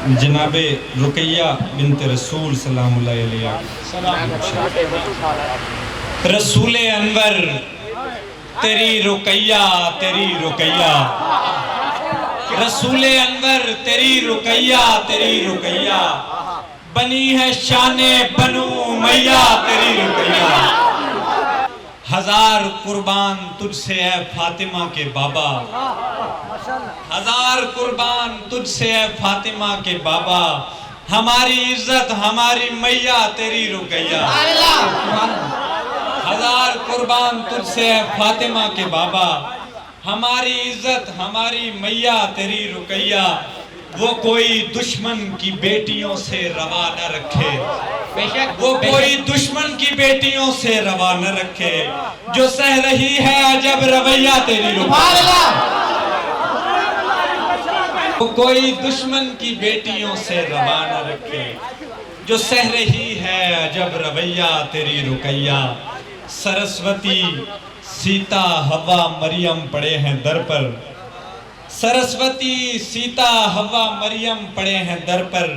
जनाबे रुकैया बिनत रसूल सलामुल्लाह अलैहा। रसूल अनवर तेरी रुकैया तेरी रुकैया, रसूल अनवर तेरी रुकैया तेरी रुकैया, बनी है शाने बनु मैया तेरी रुकैया। हजार कुर्बान तुझसे है फातिमा के बाबा, हजार कुर्बान तुझसे है फातिमा के बाबा, हमारी इज्जत हमारी मैया तेरी रुकैया। हजार कुर्बान तुझसे है फातिमा के बाबा, हमारी इज्जत हमारी मैया तेरी रुकैया। वो कोई दुश्मन की बेटियों से रवा न रखे, बेशक वो कोई दुश्मन की बेटियों से रवा न रखे, जो सह रही है अजब रवैया तेरी रुकैया। वो कोई दुश्मन की बेटियों से रवा न रखे, जो सह रही है अजब रवैया तेरी रुकैया। सरस्वती सीता हवा मरियम पड़े हैं दर पर, सरस्वती सीता हवा मरियम पड़े हैं दर पर,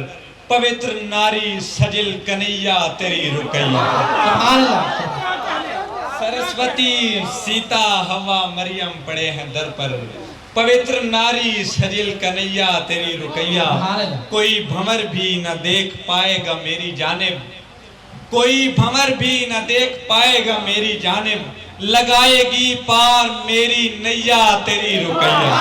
पवित्र नारी सजिल कन्हैया तेरी रुकैया। सरस्वती सीता हवा मरियम पड़े हैं दर पर, पवित्र नारी सजिल कन्हैया तेरी रुकैया। कोई भंवर भी न देख पाएगा मेरी जानिब, कोई भंवर भी न देख पाएगा मेरी जानिब, लगाएगी पार मेरी नैया तेरी रुकैया।